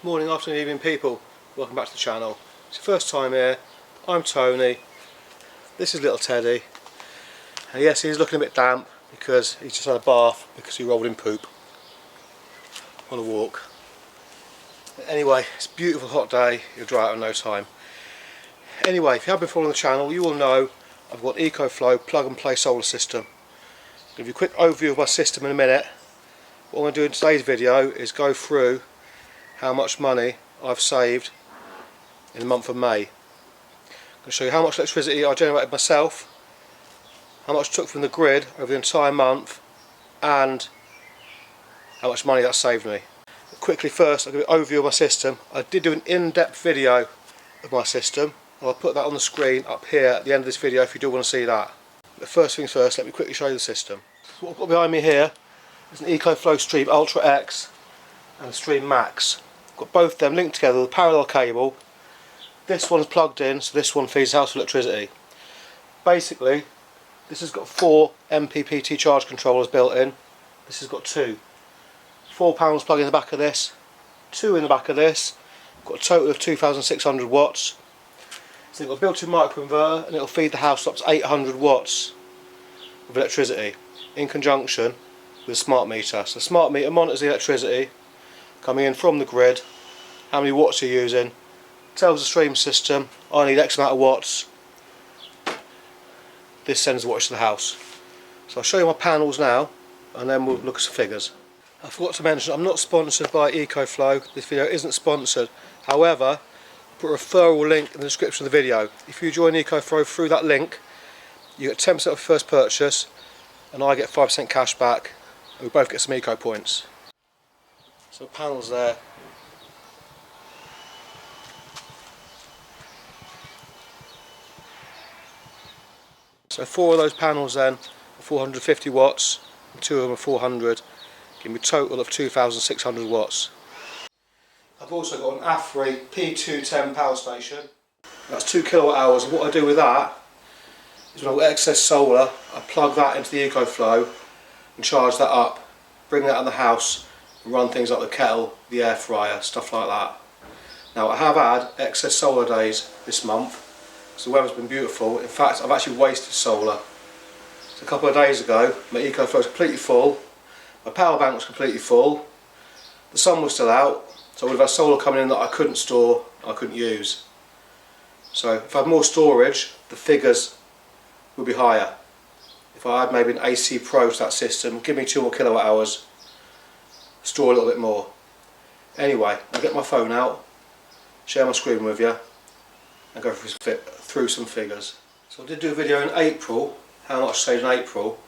Morning, afternoon, evening people, welcome back to the channel. It's your first time here. I'm Tony, this is little Teddy, and yes, he's looking a bit damp because he's just had a bath because he rolled in poop on a walk. But anyway, it's a beautiful hot day, he'll dry out in no time. Anyway, if you have been following the channel, you will know I've got Ecoflow plug and play solar system. I'll give you a quick overview of my system in a minute. What I'm going to do in today's video is go through how much money I've saved in the month of May. I'm going to show you how much electricity I generated myself, how much I took from the grid over the entire month, and how much money that saved me. But quickly first, I'll give you an overview of my system. I did do an in-depth video of my system, and I'll put that on the screen up here at the end of this video if you do want to see that. But first things first, let me quickly show you the system. So what I've got behind me here is an Ecoflow Stream Ultra X and a Stream Max. I've got both of them linked together with a parallel cable. This one's plugged in, so this one feeds the house with electricity. Basically, this has got 4 MPPT charge controllers built in. This has got 2. 4 panels plug in the back of this, 2 in the back of this. I've got a total of 2,600 watts. So they've got a built-in microinverter, and it'll feed the house up to 800 watts of electricity in conjunction with a smart meter. So the smart meter monitors the electricity coming in from the grid, how many watts you're using, tells the stream system I need X amount of watts. This sends the wattage to the house. So I'll show you my panels now and then we'll look at some figures. I forgot to mention I'm not sponsored by Ecoflow. This video isn't sponsored. However, I'll put a referral link in the description of the video. If you join Ecoflow through that link, you get 10% off your first purchase and I get 5% cash back, and we both get some eco points. So panels there. So 4 of those panels then are 450 watts, and 2 of them are 400, giving me a total of 2,600 watts. I've also got an AFERY P210 power station. That's 2 kilowatt hours, and what I do with that is when I've got excess solar, I plug that into the Ecoflow and charge that up, bring that in the house, and run things like the kettle, the air fryer, stuff like that. Now I have had excess solar days this month, so the weather's been beautiful. In fact, I've actually wasted solar. So a couple of days ago, my Ecoflow was completely full, my power bank was completely full, the sun was still out, so I would have had solar coming in that I couldn't store, I couldn't use. So if I had more storage, the figures would be higher. If I had maybe an AC Pro to that system, give me 2 more kilowatt hours, store a little bit more. Anyway, I'll get my phone out, share my screen with you, and go through some figures. So I did do a video in April, how much I saved in April.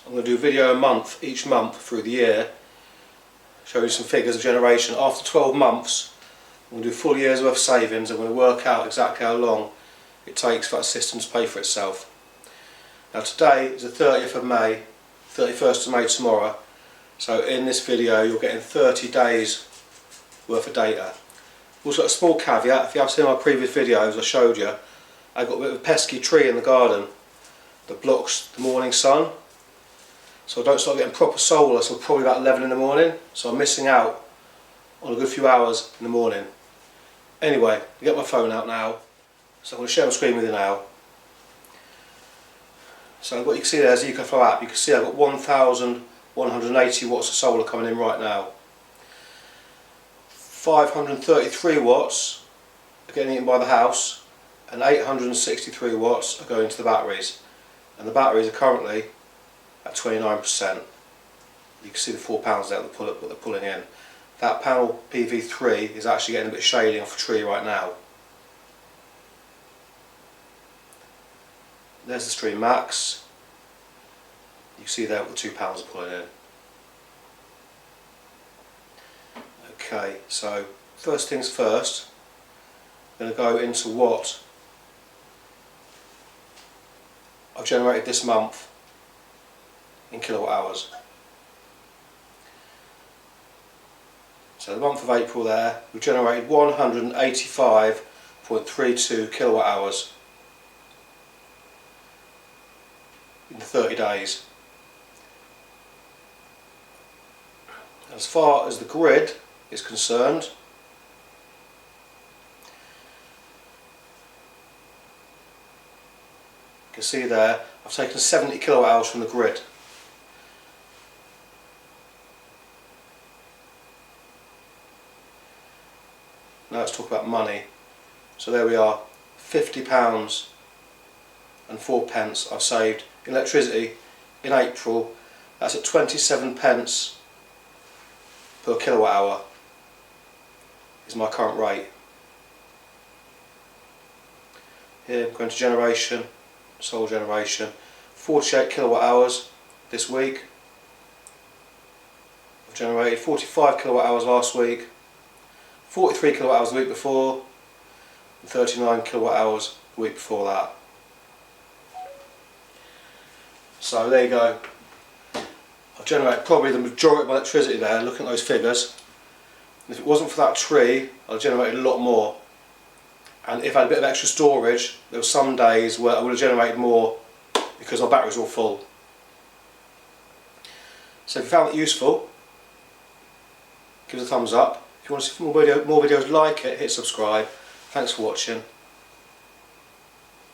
I'm going to do a video a month, each month through the year, showing you some figures of generation. After 12 months, I'm going to do full year's worth of savings. I'm going to work out exactly how long it takes for that system to pay for itself. Now today is the 30th of May, 31st of May tomorrow. So in this video you're getting 30 days worth of data. Also got a small caveat, if you have seen my previous videos I showed you, I've got a bit of a pesky tree in the garden that blocks the morning sun. So I don't start getting proper solar until probably about 11 in the morning, so I'm missing out on a good few hours in the morning. Anyway, I'll get my phone out now, so I'm going to share my screen with you now. So what you can see there is the Ecoflow app. You can see I've got 1,180 watts of solar coming in right now. 533 watts are getting eaten by the house, and 863 watts are going to the batteries. And the batteries are currently at 29%. You can see the 4 panels there that they're pulling in. That panel PV3 is actually getting a bit shady off a tree right now. There's the Stream Max. You can see there what the 2 panels are pulling in. Okay, so first things first, I'm going to go into what I've generated this month in kilowatt hours. So the month of April there, we've generated 185.32 kilowatt hours in 30 days. As far as the grid is concerned, can see there I've taken 70 kilowatt hours from the grid. Now let's talk about money. So there we are, £50 and 4 pence I've saved in electricity in April. That's at 27 pence per kilowatt hour is my current rate. Here I'm going to generation, solar generation, 48 kilowatt hours this week. I've generated 45 kilowatt hours last week, 43 kilowatt hours the week before, and 39 kilowatt hours the week before that. So there you go. I've generated probably the majority of my electricity there, looking at those figures. And if it wasn't for that tree, I'd have generated a lot more. And if I had a bit of extra storage, there were some days where I would have generated more because our batteries were all full. So if you found it useful, give us a thumbs up. If you want to see more videos like it, hit subscribe. Thanks for watching.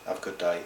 Have a good day.